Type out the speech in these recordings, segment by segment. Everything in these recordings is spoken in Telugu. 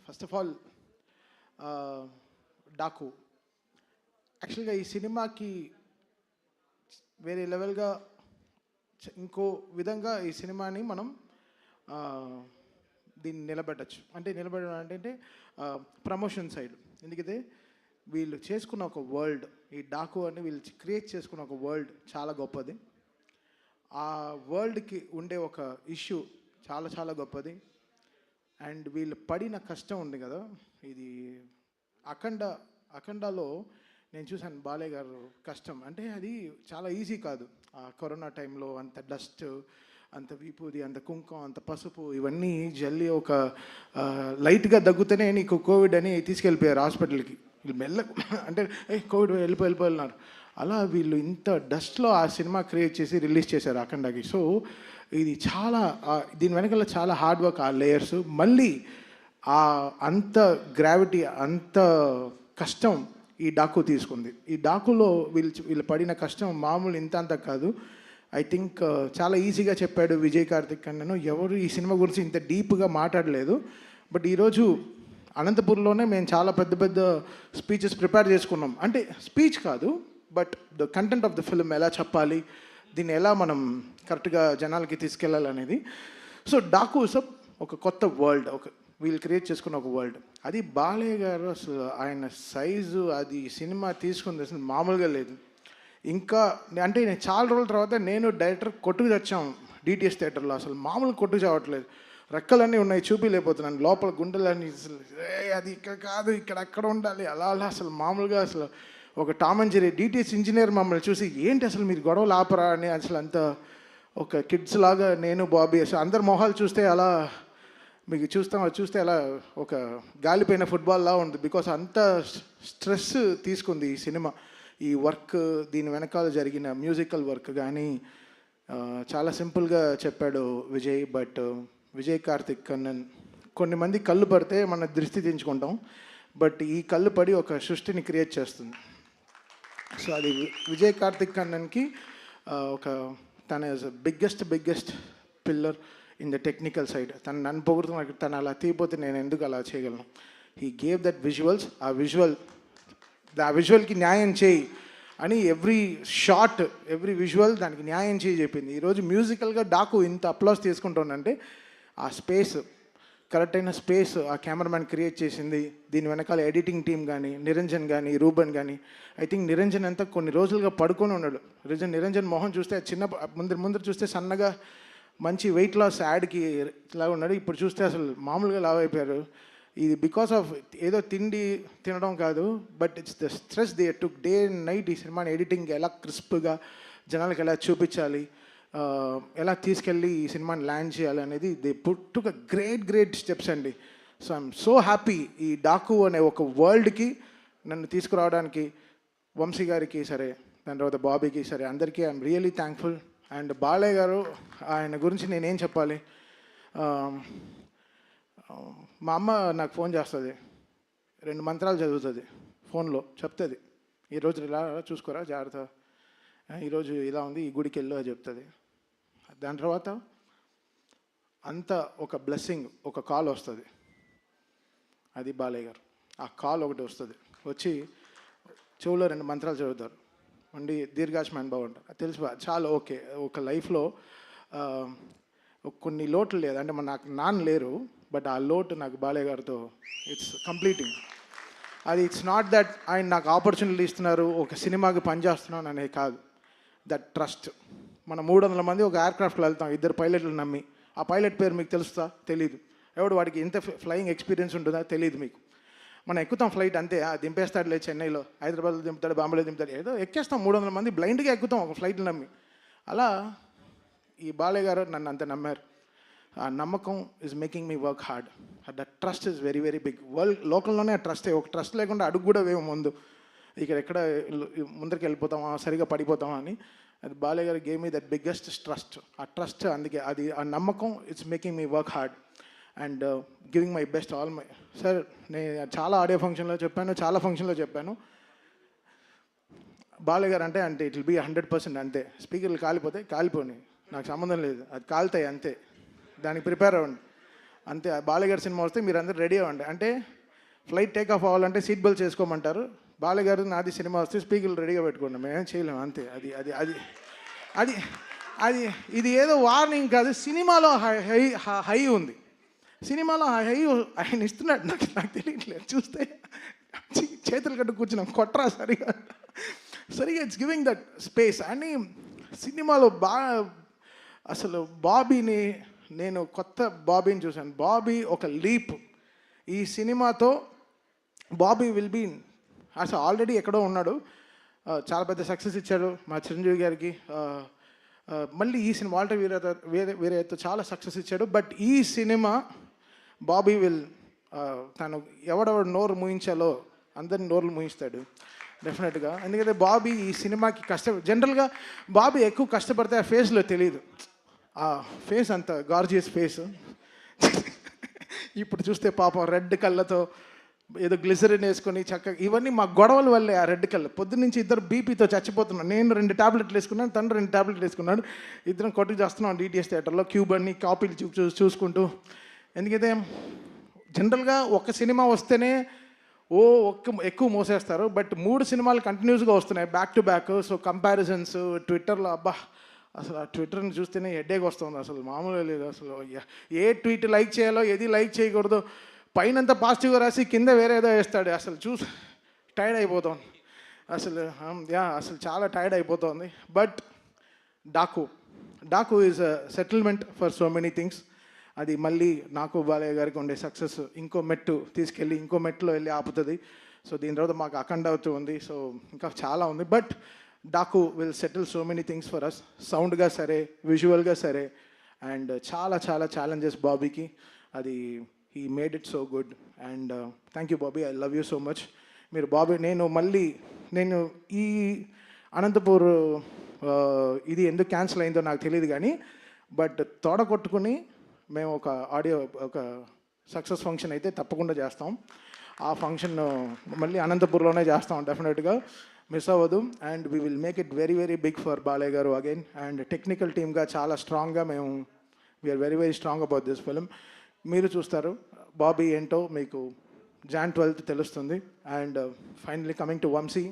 ఫస్ట్ ఆఫ్ ఆల్ డాకు యాక్చువల్గా ఈ సినిమాకి వేరే లెవెల్గా ఇంకో విధంగా ఈ సినిమాని మనం దీన్ని నిలబెట్టచ్చు. అంటే నిలబెట్టడం అంటే ప్రమోషన్ సైడ్. ఎందుకంటే వీళ్ళు చేసుకున్న ఒక వరల్డ్, ఈ డాకు అని వీళ్ళు క్రియేట్ చేసుకున్న ఒక వరల్డ్ చాలా గొప్పది. ఆ వరల్డ్కి ఉండే ఒక ఇష్యూ చాలా చాలా గొప్పది. అండ్ వీళ్ళు పడిన కష్టం ఉంది కదా, ఇది అఖండాలో నేను చూశాను బాలయ్య గారు కష్టం. అంటే అది చాలా ఈజీ కాదు. ఆ కరోనా టైంలో అంత డస్ట్, అంత విపూది, అంత కుంకుమ, అంత పసుపు ఇవన్నీ జల్లి ఒక లైట్గా దగ్గుతూనే నీకు కోవిడ్ అని తీసుకెళ్ళిపోయారు హాస్పిటల్కి. వీళ్ళు అంటే కోవిడ్ వెళ్ళిపోయినారు. అలా వీళ్ళు ఇంత డస్ట్లో ఆ సినిమా క్రియేట్ చేసి రిలీజ్ చేశారు అఖండాకి. సో ఇది చాలా దీని వెనకాల చాలా హార్డ్ వర్క్, ఆ లేయర్స్, మళ్ళీ అంత గ్రావిటీ, అంత కష్టం ఈ డాకు తీసుకుంది. ఈ డాకులో వీళ్ళు పడిన కష్టం మామూలు ఇంత అంత కాదు. ఐ థింక్ చాలా ఈజీగా చెప్పాడు విజయ్ కార్తిక్ అన్నను. ఎవరు ఈ సినిమా గురించి ఇంత డీప్గా మాట్లాడలేదు. బట్ ఈరోజు అనంతపూర్లోనే మేము చాలా పెద్ద పెద్ద స్పీచెస్ ప్రిపేర్ చేసుకున్నాం. అంటే స్పీచ్ కాదు, but the content of the film ఎలా చెప్పాలి, దీన్ని ఎలా మనం కరెక్ట్గా జనాలకి తీసుకెళ్ళాలనేది. సో డాకు ఒక కొత్త వరల్డ్, వీళ్ళు క్రియేట్ చేసుకున్న ఒక వరల్డ్. అది బాలయ్య గారు అసలు ఆయన సైజు, అది సినిమా తీసుకుంది అసలు మామూలుగా లేదు. ఇంకా అంటే నేను చాలా రోజుల తర్వాత నేను డైరెక్టర్ కొట్టుకు తెచ్చాం డిటిఎస్ థియేటర్లో. అసలు మామూలు కొట్టుకు చావట్లేదు, రెక్కలన్నీ ఉన్నాయి, చూపిలేకపోతున్నాను, లోపల గుండెలన్నీ అది ఇక్కడ కాదు, ఇక్కడ అక్కడ ఉండాలి, అలా అలా అసలు మామూలుగా అసలు ఒక Tom and Jerry DTS engineer మమ్మల్ని చూసి ఏంటి అసలు మీరు గొడవలు ఆపరా అని అసలు అంత ఒక కిడ్స్ లాగా నేను బాబీ అసలు అందరు మొహాలు చూస్తే అలా మీకు చూస్తే అలా ఒక గాలిపోయిన ఫుట్బాల్లా ఉంది. బికాస్ అంత స్ట్రెస్ తీసుకుంది ఈ సినిమా. ఈ వర్క్, దీని వెనకాల జరిగిన మ్యూజికల్ వర్క్ కానీ చాలా సింపుల్గా చెప్పాడు విజయ్. బట్ విజయ్ కార్తిక్ కన్నన్, కొన్ని మంది కళ్ళు పడితే మన దృష్టి దించుకుంటాం, బట్ ఈ కళ్ళు పడి ఒక సృష్టిని క్రియేట్ చేస్తుంది. సో అది విజయ్ కార్తిక్ కన్నన్కి ఒక తన biggest pillar in the technical side. నన్ను పొగుడుతున్నా, తను అలా తీయపోతే నేను ఎందుకు అలా చేయగలను. హీ గేవ్ దట్ విజువల్స్, ఆ విజువల్కి న్యాయం చేయి అని ఎవ్రీ షాట్, ఎవ్రీ విజువల్ దానికి న్యాయం చేయి చెప్పింది. ఈరోజు మ్యూజికల్గా డాకు ఇంత అప్లాస్ తీసుకుంటుందంటే ఆ స్పేస్, కరెక్ట్ అయిన స్పేస్ ఆ కెమెరామ్యాన్ క్రియేట్ చేసింది. దీని వెనకాల ఎడిటింగ్ టీమ్ కానీ, నిరంజన్ కానీ, రూబన్ కానీ. ఐ థింక్ నిరంజన్ అంతా కొన్ని రోజులుగా పడుకొని ఉన్నాడు. నిరంజన్ మొహం చూస్తే చిన్న ముందర చూస్తే సన్నగా మంచి వెయిట్ లాస్ యాడ్కి ఇలా ఉన్నాడు. ఇప్పుడు చూస్తే అసలు మామూలుగా లావ్ అయిపోయారు. ఇది బికాస్ ఆఫ్ ఏదో తినడం కాదు, but it's the stress they took day and night. ఈ సినిమాని ఎడిటింగ్ ఎలా క్రిస్ప్గా జనాలకు ఎలా చూపించాలి, ఎలా తీసుకెళ్ళి ఈ సినిమాని ల్యాండ్ చేయాలి అనేది they took a great steps అండి. సో ఐఎమ్ సో హ్యాపీ ఈ డాకు అనే ఒక వరల్డ్కి నన్ను తీసుకురావడానికి వంశీ గారికి సరే, దాని తర్వాత బాబీకి సరే, అందరికీ I'm really thankful. And Balayya గారు, ఆయన గురించి నేనేం చెప్పాలి. మా అమ్మ నాకు ఫోన్ చేస్తుంది, 2 మంత్రాలు చదువుతుంది ఫోన్లో, చెప్తుంది ఈరోజు ఇలా చూసుకోరా జాగ్రత్త, ఈరోజు ఇలా ఉంది, ఈ గుడికి వెళ్ళు అని చెప్తుంది. దాని తర్వాత అంత ఒక బ్లెస్సింగ్, ఒక కాల్ వస్తుంది, అది బాలయ్య గారు. ఆ కాల్ ఒకటి వస్తుంది, వచ్చి చెవులో 2 మంత్రాలు చదువుతారు, ఉండి దీర్ఘాయుష్మాన్ భవ అంటారు. అది తెలుసు చాలా ఓకే. ఒక లైఫ్లో కొన్ని లోట్లు లేదు, అంటే నాకు నాన్న లేరు, బట్ ఆ లోటు నాకు బాలయ్య గారితో ఇట్స్ కంప్లీటింగ్. అది ఇట్స్ నాట్ దట్ ఆయన నాకు ఆపర్చునిటీ ఇస్తున్నారు, ఒక సినిమాకి పనిచేస్తున్నాను అనేది కాదు. That trust. మనం 300 మంది ఒక ఎయిర్క్రాఫ్ట్లో వెళ్తాం, 2 పైలట్లు నమ్మి. ఆ పైలట్ పేరు మీకు తెలుస్తా? తెలీదు. ఎవడు వాడికి ఎంత ఫ్లయింగ్ ఎక్స్పీరియన్స్ ఉంటుందా తెలియదు మీకు. మనం ఎక్కుతాం ఫ్లైట్ అంతే, దింపేస్తాడులే చెన్నైలో, హైదరాబాద్లో దింపుతాడు, బాంబేలో దింపుతాడు, ఏదో ఎక్కేస్తాం. 300 మంది బ్లైండ్గా ఎక్కుతాం ఒక ఫ్లైట్లు నమ్మి. అలా ఈ బాలయ్య గారు నన్ను అంత నమ్మారు. ఆ నమ్మకం is making me work hard. That trust is very big. లోకల్లోనే ఆ ట్రస్టే. ఒక ట్రస్ట్ లేకుండా అడుగు కూడా వేము ముందు. ఎక్కడ ముందరికి వెళ్ళిపోతామా, సరిగా పడిపోతామా అని. అది బాలయ్య గారు game me that biggest trust. ఆ ట్రస్ట్, అందుకే అది ఆ నమ్మకం it's making me work hard and giving my best all my. Sir, నేను చాలా ఆడియో ఫంక్షన్లో చెప్పాను, చాలా ఫంక్షన్లో చెప్పాను, బాలయ్య గారు అంటే ఇట్ విల్ బీ 100% అంతే. స్పీకర్లు కాలిపోతే కాలిపోని, నాకు సంబంధం లేదు, అది కాలుతాయి అంతే, దానికి ప్రిపేర్ అవ్వండి. అంతే. బాలయ్య సినిమా వస్తే మీరు అందరూ రెడీ అవ్వండి. అంటే ఫ్లైట్ టేక్ ఆఫ్ అవ్వాలంటే సీట్ బెల్ట్ చేసుకోమంటారు. బాలయ్య నాది సినిమా వస్తే స్పీకర్లు రెడీగా పెట్టుకోండి, మేమేం చేయలేము. అంతే. అది అది అది అది అది ఇది ఏదో వార్నింగ్ కాదు, సినిమాలో హై ఉంది. సినిమాలో హై ఆయన ఇస్తున్నాడు. నాకు తెలియట్లేదు, చూస్తే చేతులు కట్టు కూర్చున్నాం, కొట్రా సరిగా ఇట్స్ గివింగ్ దట్ స్పేస్. అని సినిమాలో అసలు బాబీని, నేను కొత్త బాబీని చూశాను. బాబీ ఒక లీప్. ఈ సినిమాతో బాబీ విల్ బీ, అసలు ఆల్రెడీ ఎక్కడో ఉన్నాడు, చాలా పెద్ద సక్సెస్ ఇచ్చాడు మా చిరంజీవి గారికి. మళ్ళీ ఈ సినిమా వాల్టర్ వీరయ్యతో చాలా సక్సెస్ ఇచ్చాడు. బట్ ఈ సినిమా బాబీ విల్, తను ఎవడెవడు నోరు మూయించాలో అందరిని నోర్లు మూయిస్తాడు డెఫినెట్గా. ఎందుకంటే బాబీ ఈ సినిమాకి జనరల్గా బాబీ ఎక్కువ కష్టపడితే ఆ ఫేస్లో తెలియదు. ఆ ఫేస్ అంత గార్జియస్ ఫేస్. ఇప్పుడు చూస్తే పాపం రెడ్ కళ్ళతో ఏదో గ్లిసరిన్ వేసుకొని చక్కగా, ఇవన్నీ మా గొడవల వల్లే. ఆ రెడ్ కళ్ళు పొద్దున్నుంచి ఇద్దరు బీపీతో చచ్చిపోతున్నాను. నేను 2 టాబ్లెట్లు వేసుకున్నాను, తను 2 టాబ్లెట్లు వేసుకున్నాడు. ఇద్దరం కొట్టుకు చేస్తున్నాం డిటిఎస్ థియేటర్లో, క్యూబ్ అన్ని కాపీలు చూసుకుంటూ. ఎందుకంటే జనరల్గా ఒక సినిమా వస్తేనే ఎక్కువ మోసేస్తారు. బట్ 3 సినిమాలు కంటిన్యూస్గా వస్తున్నాయి back to back. So comparisons ట్విట్టర్లో, అబ్బా అసలు ఆ ట్విట్టర్ని చూస్తేనే హెడ్ఏక్ వస్తుంది. అసలు మామూలుగా లేదు. అసలు ఏ ట్వీట్ లైక్ చేయాలో, ఏది లైక్ చేయకూడదు, పైనంతా పాజిటివ్గా రాసి కింద వేరే ఏదో వేస్తాడు. అసలు టైర్డ్ అయిపోతుంది అసలు చాలా టైర్డ్ అయిపోతుంది. But Daaku is a settlement for so many things. అది మళ్ళీ నాకు బాలయ్య గారికి ఉండే సక్సెస్ ఇంకో మెట్టు తీసుకెళ్ళి ఇంకో మెట్టులో వెళ్ళి ఆపుతుంది. సో దీని తర్వాత మాకు అఖండ అవుతూ ఉంది. సో ఇంకా చాలా ఉంది. But Daaku will settle so many things for us, సౌండ్గా సరే, విజువల్గా సరే. అండ్ చాలా చాలా ఛాలెంజెస్ బాబీకి. అది he made it so good. And thank you Bobby, I love you so much. మీరు బాబీ, నేను ఈ అనంతపూర్ ఇది ఎందుకు క్యాన్సిల్ అయిందో నాకు తెలియదు కానీ, బట్ తోడ కొట్టుకుని మేము ఒక సక్సెస్ ఫంక్షన్ అయితే తప్పకుండా చేస్తాం. ఆ ఫంక్షన్ మళ్ళీ అనంతపూర్లోనే చేస్తాం డెఫినెట్గా, మిస్ అవ్వదు. And we will make it very very big for Balayya garu again. And technical టీమ్గా చాలా స్ట్రాంగ్గా మేము we are very very strong about this film. మీరు చూస్తారు బాబీ ఏంటో మీకు Jan 12th తెలుస్తుంది. And finally coming to Vamshi.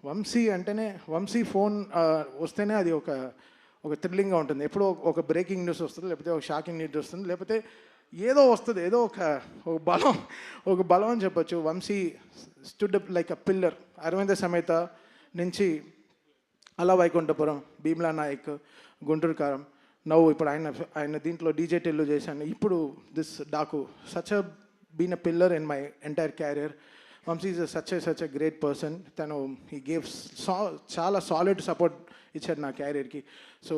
Vamshi అంటేనే, వంశీ ఫోన్ వస్తేనే అది ఒక థ్రిల్లింగ్గా ఉంటుంది. ఎప్పుడో ఒక బ్రేకింగ్ న్యూస్ వస్తుంది, లేకపోతే ఒక షాకింగ్ న్యూస్ వస్తుంది, లేకపోతే ఏదో వస్తుంది, ఏదో ఒక బలం అని చెప్పొచ్చు. Vamshi stood up like a pillar. Aravinda Sametha నుంచి అలా వైకుంఠపురం, భీమ్లా నాయక్, గుంటూరు కారం, ఇప్పుడు ఆయన దీంట్లో డీజే టెల్లు చేశాను. ఇప్పుడు this Daaku such a been a pillar in my entire career. Vamsi is such a great person. తను హీ గేవ్ చాలా సాలిడ్ సపోర్ట్ ఇచ్చాడు నా క్యారియర్కి. సో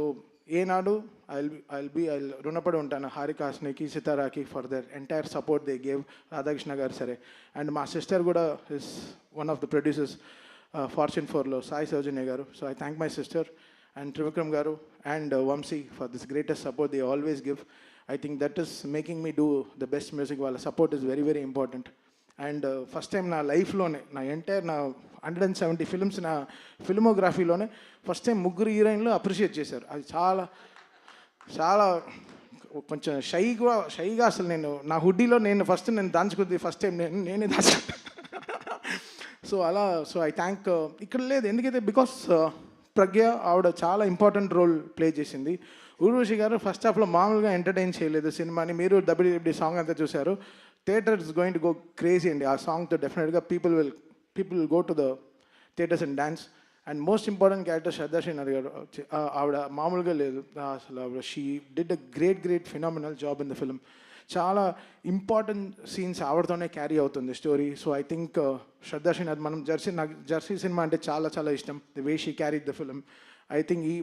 ఏనాడు ఐల్ రుణపడి ఉంటాను హారికాస్నికి, సితారాకి for their entire support they gave. Radhakrishna garu సరే. అండ్ మా సిస్టర్ కూడా is one of the producers Fortune 4లో, Sai Soujanya garu. So I thank my sister and Trivikram garu and Vamsi for this greatest support they always give. I think that is making me do the best music. Wala support is very very important. And first time na life lone, na entire na 170 films na filmography lone first time ముగ్గురు హీరోయిన్లు అప్రిషియేట్ చేశారు. అది చాలా కొంచెం షైగా అసలు నేను నా హుడ్డీలో నేను దాచుకుంది ఫస్ట్ టైం నేనే దాచుకుంటాను. సో ఐ థ్యాంక్, ఇక్కడ లేదు ఎందుకైతే బికాస్ ప్రజ్ఞ ఆవిడ చాలా ఇంపార్టెంట్ రోల్ ప్లే చేసింది. ఊర్వశి గారు ఫస్ట్ హాఫ్లో మామూలుగా ఎంటర్టైన్ చేయలేదు సినిమాని. మీరు డబ్ల్యూడబ్ల్యూ సాంగ్ అంతా చూశారు. Theatre is going to go crazy అండి ఆ సాంగ్తో. డెఫినెట్గా people will go to the theatres and dance. And most important character Shraddha Srinath garu. ఆవిడ మామూలుగా లేదు అసలు. ఆవిడ she did a great phenomenal job in the film. చాలా ఇంపార్టెంట్ సీన్స్ ఆవిడతోనే క్యారీ అవుతుంది story. So I think Shraddha Srinath, నాకు జెర్సీ సినిమా అంటే చాలా ఇష్టం. The way she carried the film. I think ఈ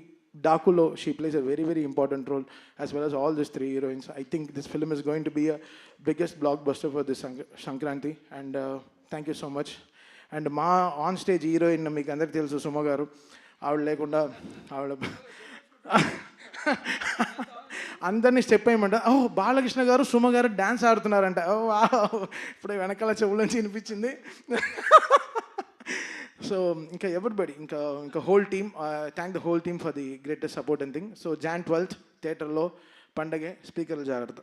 డాకులో she plays a very very important role as well as all this 3 heroines. I think this film is going to be a biggest blockbuster for this Sankranti. And thank you so much. And మా ఆన్ స్టేజ్ హీరోయిన్ మీకు అందరికీ తెలుసు, సుమ గారు. ఆవిడ లేకుండా అందరినీ స్టెప్ వేయమంట. బాలకృష్ణ గారు, సుమ గారు డ్యాన్స్ ఆడుతున్నారంట. ఇప్పుడే వెనకాల చెవులోంచి వినిపించింది. సో ఇంకా ఎవ్రీబడి, ఇంకా whole team, thank the whole team for the greatest support and thing. So Jan 12th థియేటర్లో పండగే, స్పీకర్లు జాగ్రత్త.